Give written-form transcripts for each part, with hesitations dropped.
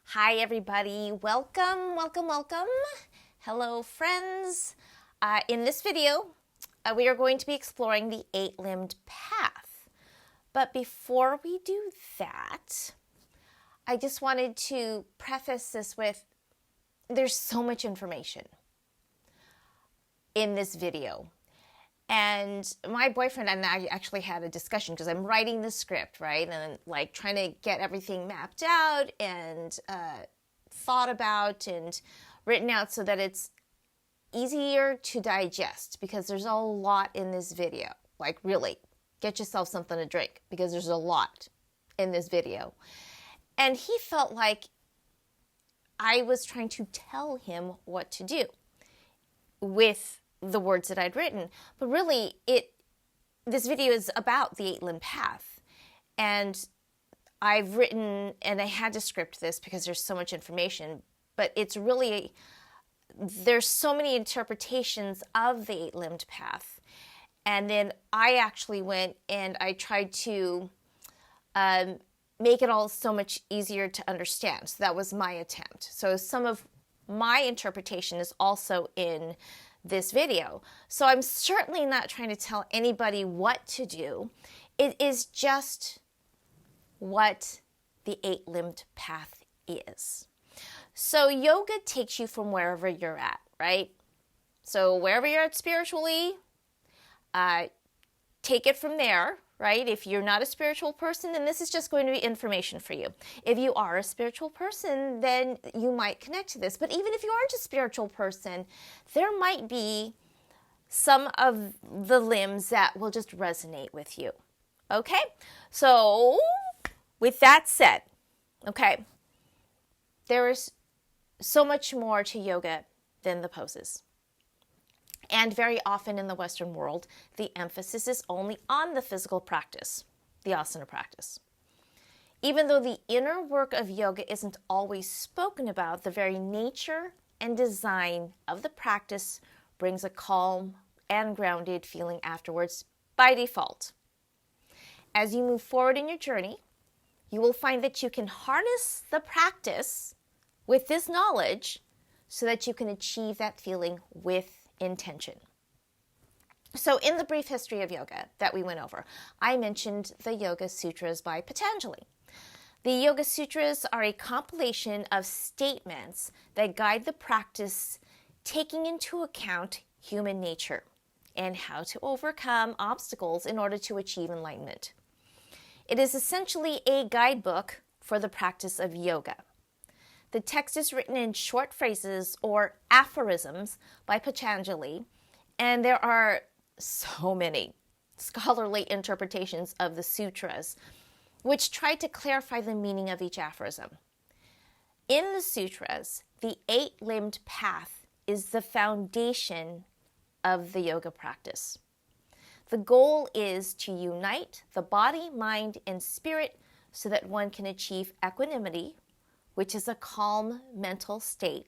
Hi, everybody. Welcome, welcome, welcome. Hello, friends. In this video, we are going to be exploring the eight-limbed path. But before we do that, I just wanted to preface this with there's so much information in this video. And my boyfriend and I actually had a discussion because I'm writing the script, right? And like trying to get everything mapped out and thought about and written out so that it's easier to digest because there's a lot in this video. Like really, get yourself something to drink because there's a lot in this video. And he felt like I was trying to tell him what to do with the words that I'd written. But really, this video is about the eight-limb path. And I've written, and I had to script this because there's so much information, but it's really, there's so many interpretations of the eight-limbed path. And then I actually went and I tried to make it all so much easier to understand. So that was my attempt. So some of my interpretation is also in this video. So I'm certainly not trying to tell anybody what to do. It is just what the eight-limbed path is. So yoga takes you from wherever you're at, right? So wherever you're at spiritually, take it from there, right? If you're not a spiritual person, then this is just going to be information for you. If you are a spiritual person, then you might connect to this. But even if you aren't a spiritual person, there might be some of the limbs that will just resonate with you. Okay? So, with that said, okay, there is so much more to yoga than the poses. And very often in the Western world, the emphasis is only on the physical practice, the asana practice. Even though the inner work of yoga isn't always spoken about, the very nature and design of the practice brings a calm and grounded feeling afterwards by default. As you move forward in your journey, you will find that you can harness the practice with this knowledge so that you can achieve that feeling with intention. So in the brief history of yoga that we went over, I mentioned the Yoga Sutras by Patanjali. The Yoga Sutras are a compilation of statements that guide the practice, taking into account human nature and how to overcome obstacles in order to achieve enlightenment. It is essentially a guidebook for the practice of yoga. The text is written in short phrases or aphorisms by Patanjali, and there are so many scholarly interpretations of the sutras, which try to clarify the meaning of each aphorism. In the sutras, the eight-limbed path is the foundation of the yoga practice. The goal is to unite the body, mind, and spirit so that one can achieve equanimity, which is a calm mental state,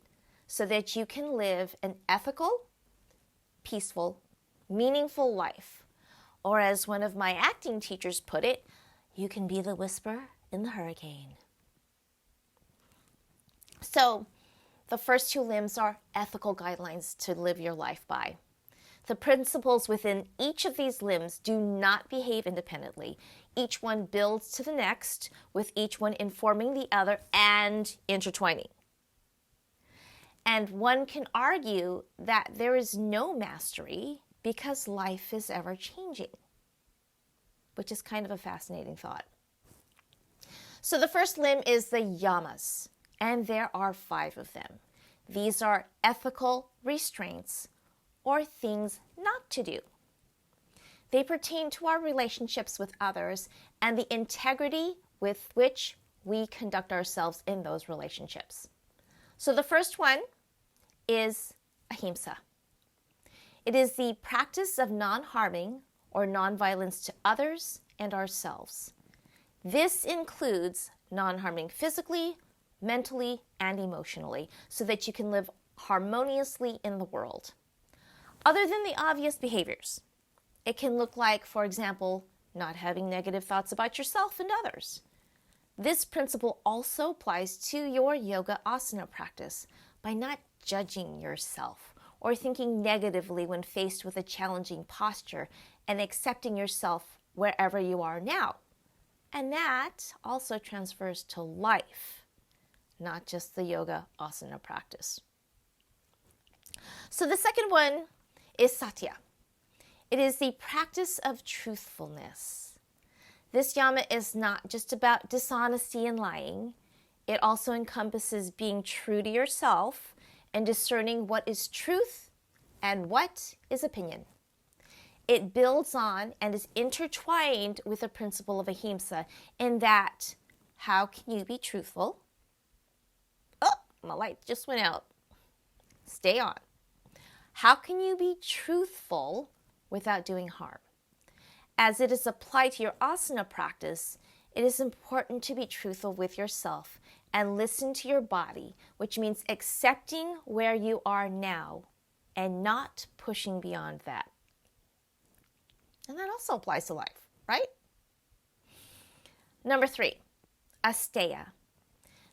so that you can live an ethical, peaceful, meaningful life. Or as one of my acting teachers put it, you can be the whisper in the hurricane. So, the first two limbs are ethical guidelines to live your life by. The principles within each of these limbs do not behave independently. Each one builds to the next, with each one informing the other and intertwining. And one can argue that there is no mastery because life is ever changing, which is kind of a fascinating thought. So the first limb is the yamas, and there are 5 of them. These are ethical restraints, or things not to do. They pertain to our relationships with others and the integrity with which we conduct ourselves in those relationships. So the first one is ahimsa. It is the practice of non-harming or non-violence to others and ourselves. This includes non-harming physically, mentally, and emotionally so that you can live harmoniously in the world. Other than the obvious behaviors, it can look like, for example, not having negative thoughts about yourself and others, This principle also applies to your yoga asana practice by not judging yourself or thinking negatively when faced with a challenging posture and accepting yourself wherever you are now. And that also transfers to life, not just the yoga asana practice. So the second one is satya. It is the practice of truthfulness. This yama is not just about dishonesty and lying. It also encompasses being true to yourself and discerning what is truth and what is opinion. It builds on and is intertwined with the principle of ahimsa in that, how can you be truthful? Oh, my light just went out. Stay on. How can you be truthful without doing harm? As it is applied to your asana practice, it is important to be truthful with yourself and listen to your body, which means accepting where you are now and not pushing beyond that. And that also applies to life, right? Number 3, asteya.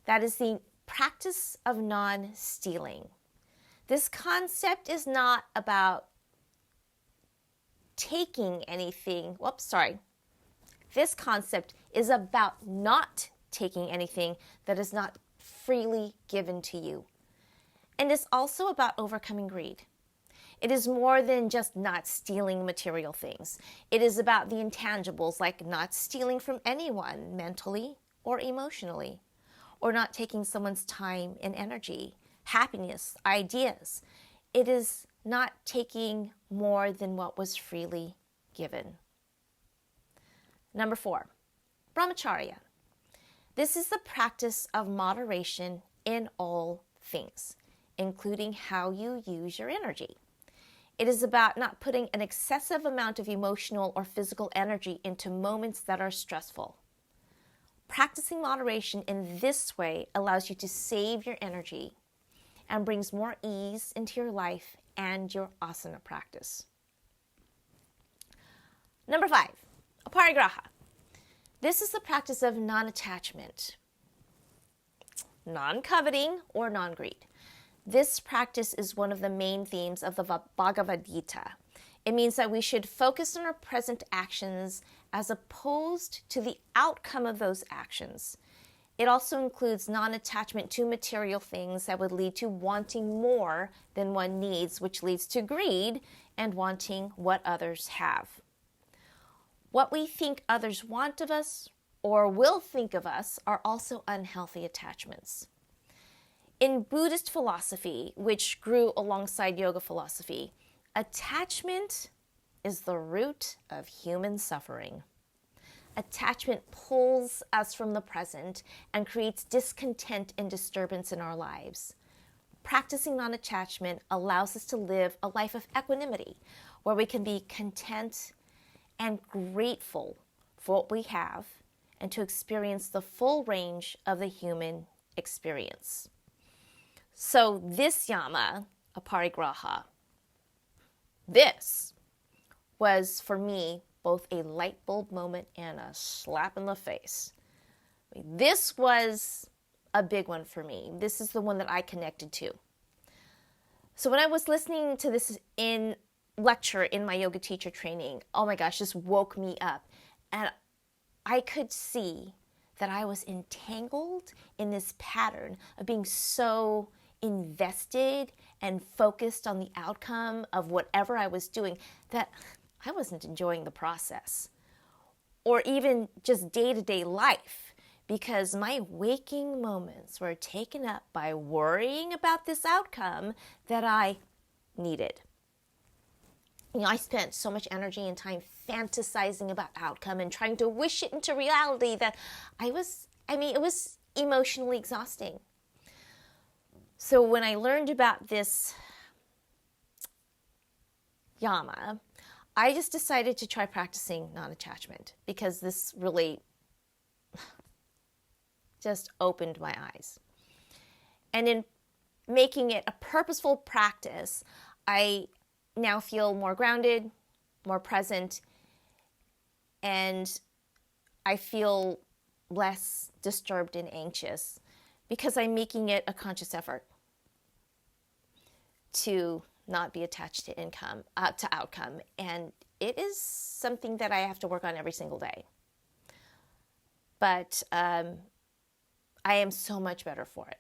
That is the practice of non-stealing. This concept is not about taking anything. This concept is about not taking anything that is not freely given to you. And it's also about overcoming greed. It is more than just not stealing material things. It is about the intangibles, like not stealing from anyone mentally or emotionally, or not taking someone's time and energy, happiness, ideas. It is not taking more than what was freely given. Number 4, brahmacharya. This is the practice of moderation in all things, including how you use your energy. It is about not putting an excessive amount of emotional or physical energy into moments that are stressful. Practicing moderation in this way allows you to save your energy and brings more ease into your life and your asana practice. Number 5, aparigraha. This is the practice of non-attachment, non-coveting, or non-greed. This practice is one of the main themes of the Bhagavad Gita. It means that we should focus on our present actions as opposed to the outcome of those actions. It also includes non-attachment to material things that would lead to wanting more than one needs, which leads to greed and wanting what others have. What we think others want of us or will think of us are also unhealthy attachments. In Buddhist philosophy, which grew alongside yoga philosophy, attachment is the root of human suffering. Attachment pulls us from the present and creates discontent and disturbance in our lives. Practicing non-attachment allows us to live a life of equanimity, where we can be content and grateful for what we have and to experience the full range of the human experience. So this yama, aparigraha, this was for me both a light bulb moment and a slap in the face. This was a big one for me. This is the one that I connected to. So when I was listening to this in lecture in my yoga teacher training, oh my gosh, this woke me up. And I could see that I was entangled in this pattern of being so invested and focused on the outcome of whatever I was doing that I wasn't enjoying the process or even just day-to-day life, because my waking moments were taken up by worrying about this outcome that I needed. I spent so much energy and time fantasizing about outcome and trying to wish it into reality that it was emotionally exhausting. So when I learned about this yama, I just decided to try practicing non-attachment because this really just opened my eyes. And in making it a purposeful practice, I now feel more grounded, more present, and I feel less disturbed and anxious because I'm making it a conscious effort to not be attached to outcome. And it is something that I have to work on every single day. But I am so much better for it.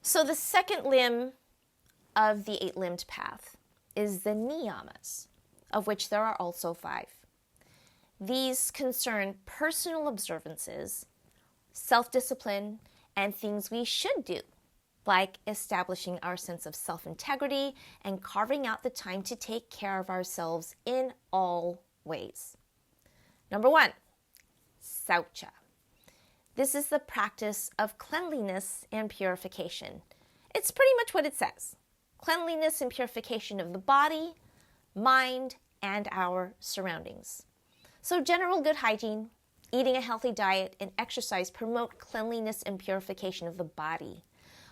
So the second limb of the 8-limbed path is the niyamas, of which there are also 5. These concern personal observances, self-discipline, and things we should do, like establishing our sense of self-integrity and carving out the time to take care of ourselves in all ways. Number 1, saucha. This is the practice of cleanliness and purification. It's pretty much what it says. Cleanliness and purification of the body, mind, and our surroundings. So general good hygiene, eating a healthy diet, and exercise promote cleanliness and purification of the body.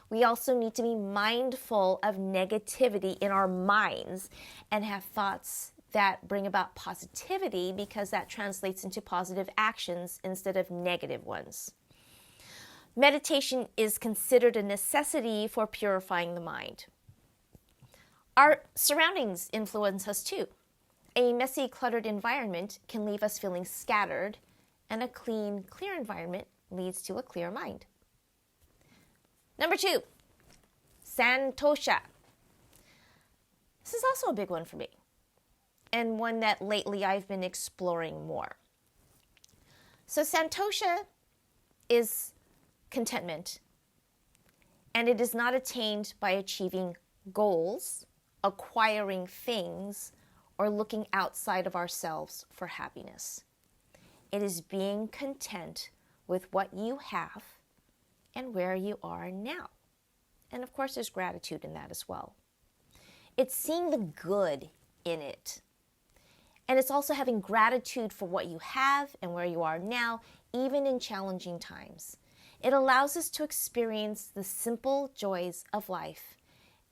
We also need to be mindful of negativity in our minds and have thoughts that bring about positivity, because that translates into positive actions instead of negative ones. Meditation is considered a necessity for purifying the mind. Our surroundings influence us too. A messy, cluttered environment can leave us feeling scattered, and a clean, clear environment leads to a clear mind. Number 2, santosha. This is also a big one for me, and one that lately I've been exploring more. So santosha is contentment, and it is not attained by achieving goals, acquiring things, or looking outside of ourselves for happiness. It is being content with what you have and where you are now. And of course, there's gratitude in that as well. It's seeing the good in it. And it's also having gratitude for what you have and where you are now, even in challenging times. It allows us to experience the simple joys of life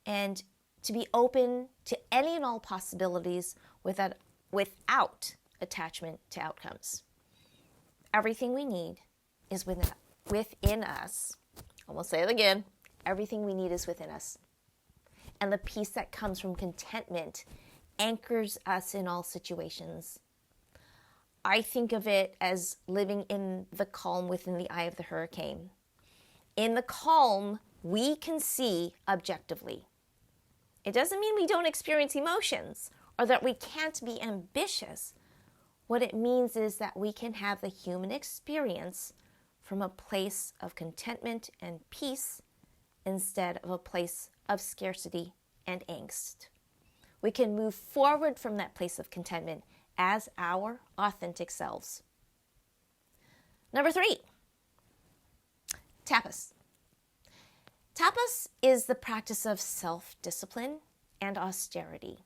and to be open to any and all possibilities without attachment to outcomes. Everything we need is within us. I'm going to say it again. Everything we need is within us. And the peace that comes from contentment anchors us in all situations. I think of it as living in the calm within the eye of the hurricane. In the calm, we can see objectively. It doesn't mean we don't experience emotions or that we can't be ambitious. What it means is that we can have the human experience from a place of contentment and peace instead of a place of scarcity and angst. We can move forward from that place of contentment as our authentic selves. Number 3, tapas. Tapas is the practice of self-discipline and austerity.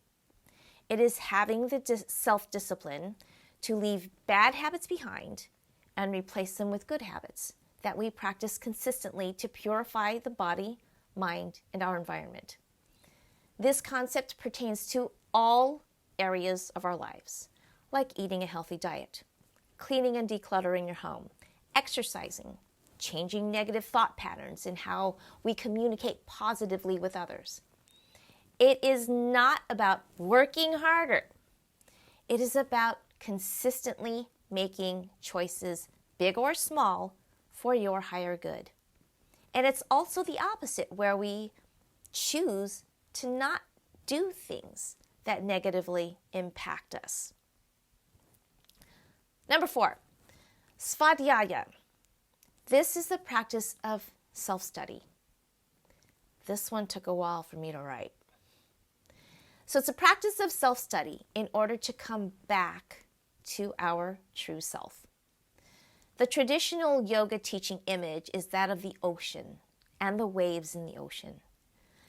It is having the self-discipline to leave bad habits behind and replace them with good habits that we practice consistently to purify the body, mind, and our environment. This concept pertains to all areas of our lives, like eating a healthy diet, cleaning and decluttering your home, exercising, changing negative thought patterns in how we communicate positively with others. It is not about working harder. It is about consistently making choices, big or small, for your higher good. And it's also the opposite, where we choose to not do things that negatively impact us. Number 4, svadhyaya. This is the practice of self-study. This one took a while for me to write. So it's a practice of self-study in order to come back to our true self. The traditional yoga teaching image is that of the ocean and the waves in the ocean.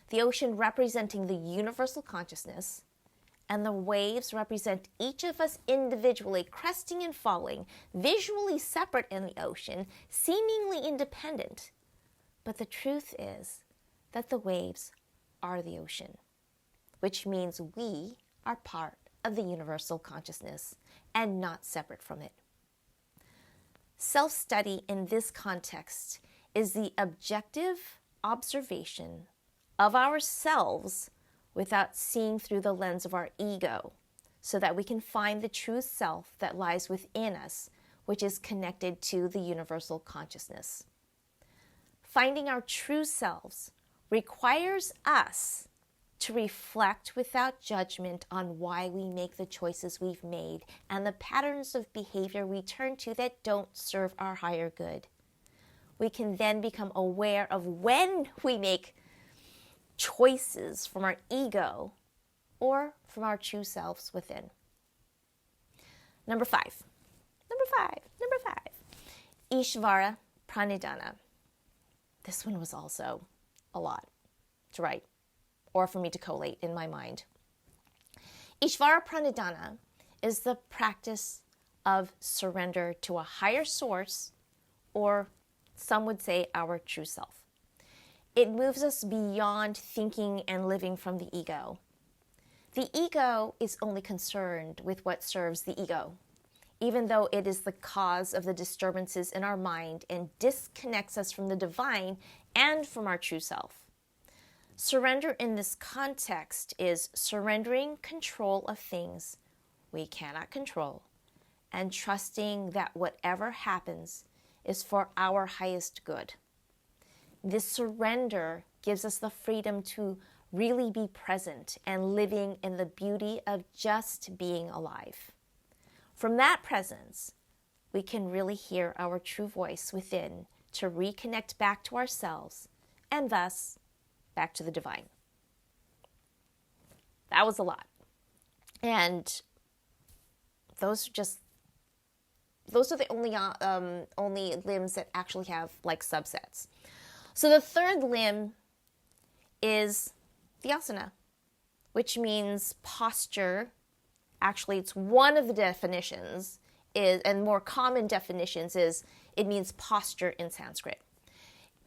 The ocean representing the universal consciousness, and the waves represent each of us individually, cresting and falling, visually separate in the ocean, seemingly independent. But the truth is that the waves are the ocean, which means we are part of the universal consciousness and not separate from it. Self-study in this context is the objective observation of ourselves without seeing through the lens of our ego, so that we can find the true self that lies within us, which is connected to the universal consciousness. Finding our true selves requires us to reflect without judgment on why we make the choices we've made and the patterns of behavior we turn to that don't serve our higher good. We can then become aware of when we make choices from our ego or from our true selves within. Number five. Ishvara Pranidhana. This one was also a lot to write, or for me to collate in my mind. Ishvara Pranidhana is the practice of surrender to a higher source, or some would say our true self. It moves us beyond thinking and living from the ego. The ego is only concerned with what serves the ego, even though it is the cause of the disturbances in our mind and disconnects us from the divine and from our true self. Surrender in this context is surrendering control of things we cannot control and trusting that whatever happens is for our highest good. This surrender gives us the freedom to really be present and living in the beauty of just being alive. From that presence, we can really hear our true voice within to reconnect back to ourselves and thus back to the divine. That was a lot. And those are the only limbs that actually have like subsets. So the third limb is the asana, which means posture. Actually, it's one of the definitions and more common definitions is it means posture in Sanskrit.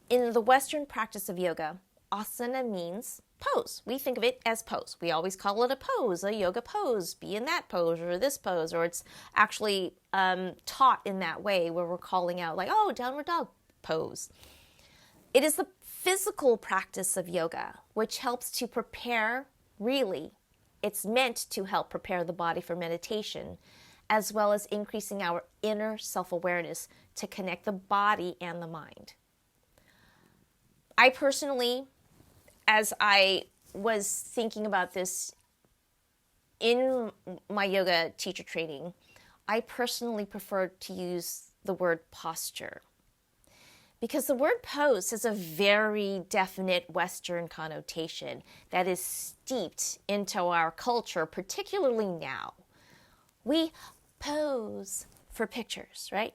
In the Western practice of yoga, asana means pose. We think of it as pose. We always call it a pose, a yoga pose, be in that pose or this pose, or it's actually taught in that way where we're calling out like, oh, downward dog pose. It is the physical practice of yoga, which helps to prepare, really, it's meant to help prepare the body for meditation, as well as increasing our inner self-awareness to connect the body and the mind. I personally, as I was thinking about this in my yoga teacher training, I personally preferred to use the word posture, because the word pose has a very definite Western connotation that is steeped into our culture, particularly now. We pose for pictures, right?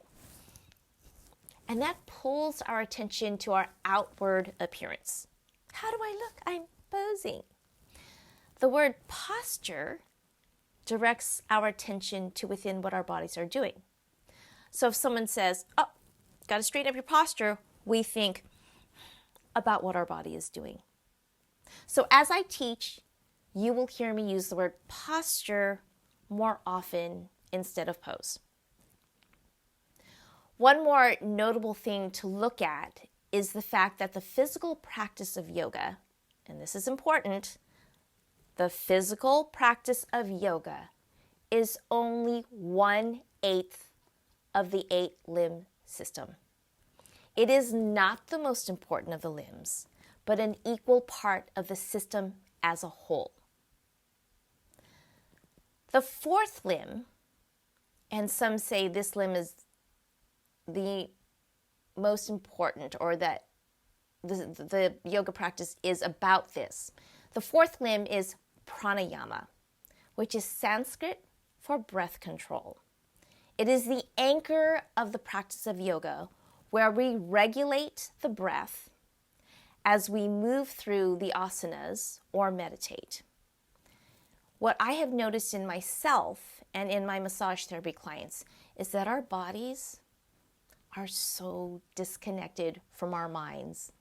And that pulls our attention to our outward appearance. How do I look? I'm posing. The word posture directs our attention to within what our bodies are doing. So if someone says, oh, got to straighten up your posture, we think about what our body is doing. So as I teach, you will hear me use the word posture more often instead of pose. One more notable thing to look at is the fact that the physical practice of yoga, and this is important, the physical practice of yoga is only 1/8 of the 8-limb system. It is not the most important of the limbs, but an equal part of the system as a whole. The fourth limb, and some say this limb is the most important, or that the yoga practice is about this. The fourth limb is pranayama, which is Sanskrit for breath control. It is the anchor of the practice of yoga, where we regulate the breath as we move through the asanas or meditate. What I have noticed in myself and in my massage therapy clients is that our bodies are so disconnected from our minds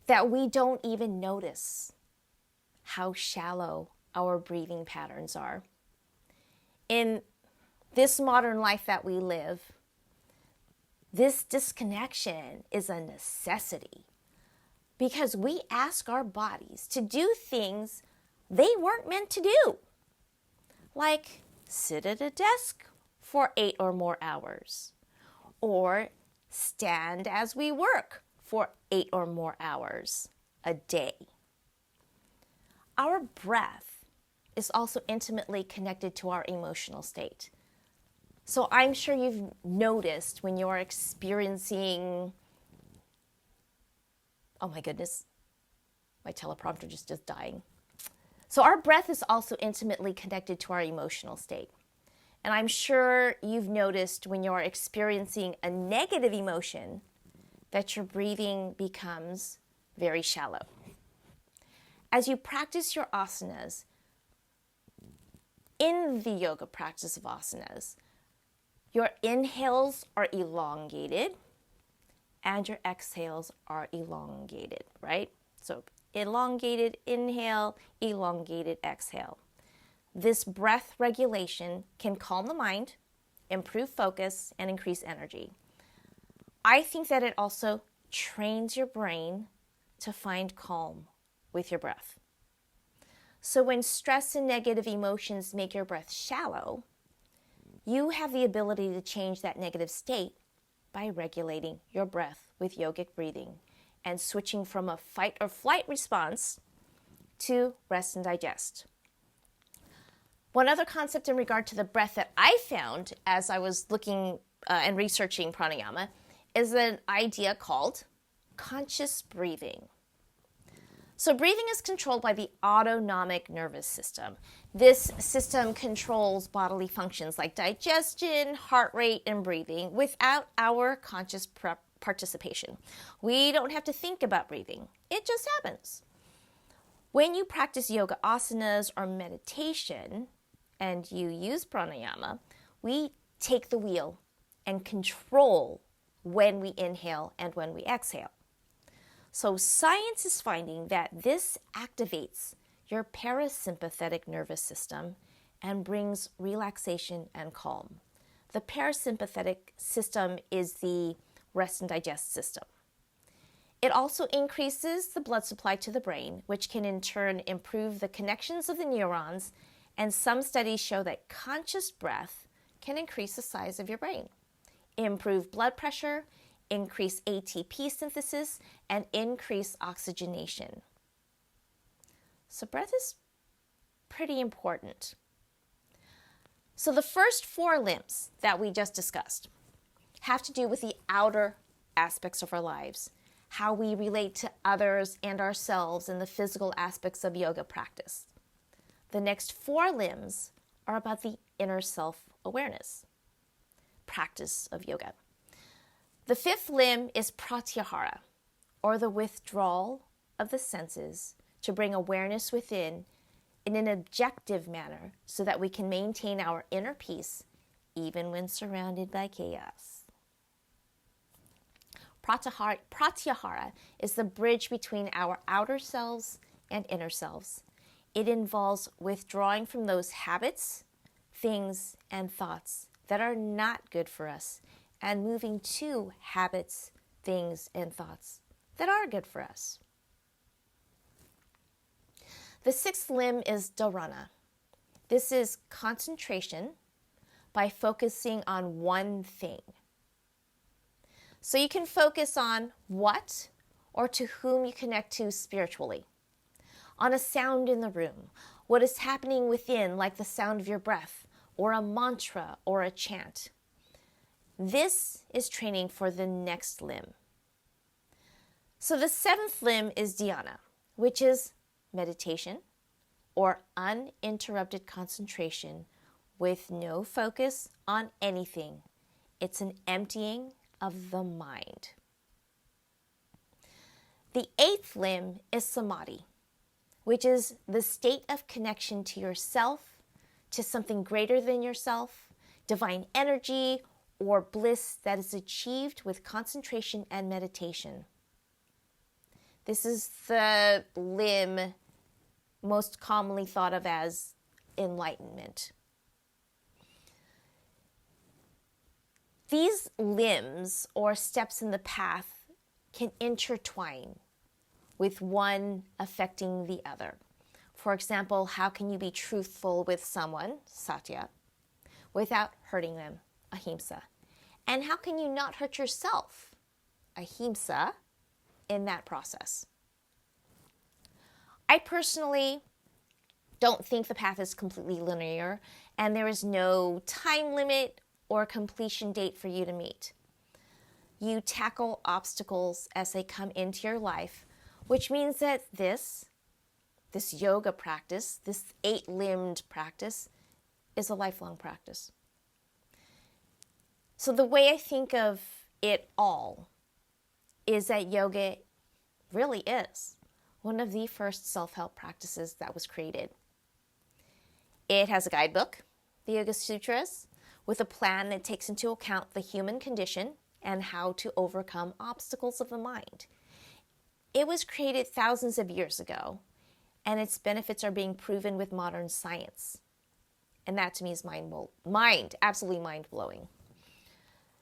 that we don't even notice how shallow our breathing patterns are. In this modern life that we live, This disconnection is a necessity because we ask our bodies to do things they weren't meant to do, like sit at a desk for 8 or more hours, or stand as we work for 8 or more hours a day. Our breath is also intimately connected to our emotional state. So I'm sure you've noticed when you're experiencing, oh my goodness, my teleprompter just dying. So our breath is also intimately connected to our emotional state. And I'm sure you've noticed when you're experiencing a negative emotion that your breathing becomes very shallow. As you practice your asanas, in the yoga practice of asanas, your inhales are elongated and your exhales are elongated, right? So elongated inhale, elongated exhale. This breath regulation can calm the mind, improve focus, and increase energy. I think that it also trains your brain to find calm with your breath. So when stress and negative emotions make your breath shallow, you have the ability to change that negative state by regulating your breath with yogic breathing and switching from a fight or flight response to rest and digest. One other concept in regard to the breath that I found as I was looking and researching pranayama is an idea called conscious breathing. So breathing is controlled by the autonomic nervous system. This system controls bodily functions like digestion, heart rate, and breathing without our conscious participation. We don't have to think about breathing. It just happens. When you practice yoga asanas or meditation and you use pranayama, we take the wheel and control when we inhale and when we exhale. So science is finding that this activates your parasympathetic nervous system and brings relaxation and calm. The parasympathetic system is the rest and digest system. It also increases the blood supply to the brain, which can in turn improve the connections of the neurons, and some studies show that conscious breath can increase the size of your brain, improve blood pressure, increase ATP synthesis, and increase oxygenation. So breath is pretty important. So the first 4 limbs that we just discussed have to do with the outer aspects of our lives, how we relate to others and ourselves in the physical aspects of yoga practice. The next 4 limbs are about the inner self-awareness practice of yoga. The 5th limb is pratyahara, or the withdrawal of the senses to bring awareness within in an objective manner so that we can maintain our inner peace even when surrounded by chaos. Pratyahara is the bridge between our outer selves and inner selves. It involves withdrawing from those habits, things, and thoughts that are not good for us and moving to habits, things, and thoughts that are good for us. The 6th limb is dharana. This is concentration by focusing on one thing. So you can focus on what or to whom you connect to spiritually, on a sound in the room, what is happening within, like the sound of your breath, or a mantra or a chant. This is training for the next limb. So the 7th limb is dhyana, which is meditation or uninterrupted concentration with no focus on anything. It's an emptying of the mind. The 8th limb is samadhi, which is the state of connection to yourself, to something greater than yourself, divine energy, or bliss that is achieved with concentration and meditation. This is the limb most commonly thought of as enlightenment. these limbs or steps in the path can intertwine with one affecting the other. For example, how can you be truthful with someone, satya, without hurting them, ahimsa? And how can you not hurt yourself, ahimsa, in that process? I personally don't think the path is completely linear, and there is no time limit or completion date for you to meet. You tackle obstacles as they come into your life, which means that this yoga practice, this 8-limbed practice, is a lifelong practice. So the way I think of it all is that yoga really is one of the first self-help practices that was created. It has a guidebook, the Yoga Sutras, with a plan that takes into account the human condition and how to overcome obstacles of the mind. It was created thousands of years ago, and its benefits are being proven with modern science. And that to me is absolutely mind-blowing.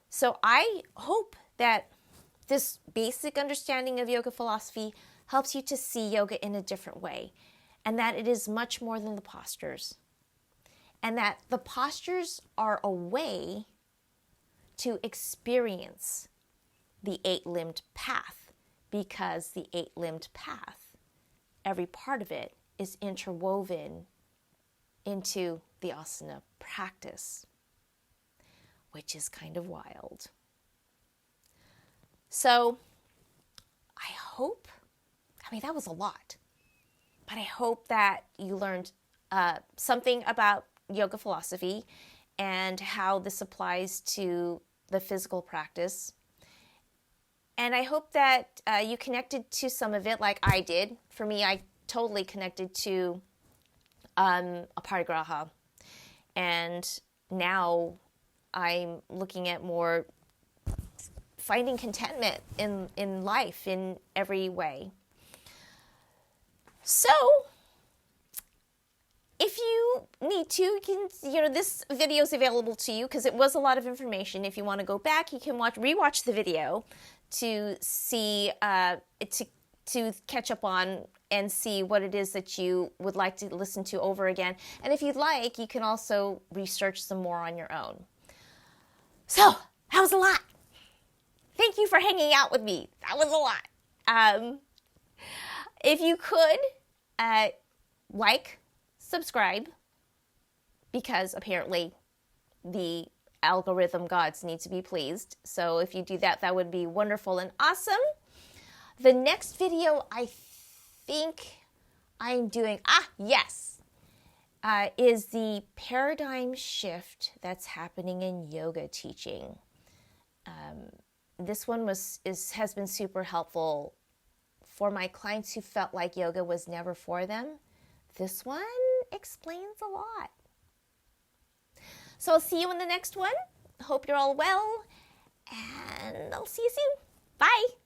So I hope that this basic understanding of yoga philosophy helps you to see yoga in a different way, and that it is much more than the postures. And that the postures are a way to experience the 8-limbed path, because the 8-limbed path, every part of it is interwoven into the asana practice, which is kind of wild. So that was a lot, but I hope that you learned something about yoga philosophy and how this applies to the physical practice. And I hope that you connected to some of it like I did. For me, I totally connected to aparigraha. And now I'm looking at more finding contentment in life in every way. So, if you need to, this video is available to you because it was a lot of information. If you want to go back, you can rewatch the video to see, to catch up on and see what it is that you would like to listen to over again. And if you'd like, you can also research some more on your own. So, that was a lot. Thank you for hanging out with me. That was a lot. If you could, subscribe, because apparently the algorithm gods need to be pleased. So if you do that, that would be wonderful and awesome. The next video I think I'm doing, is the paradigm shift that's happening in yoga teaching. This one has been super helpful for my clients who felt like yoga was never for them. This one explains a lot. So I'll see you in the next one. Hope you're all well, and I'll see you soon. Bye.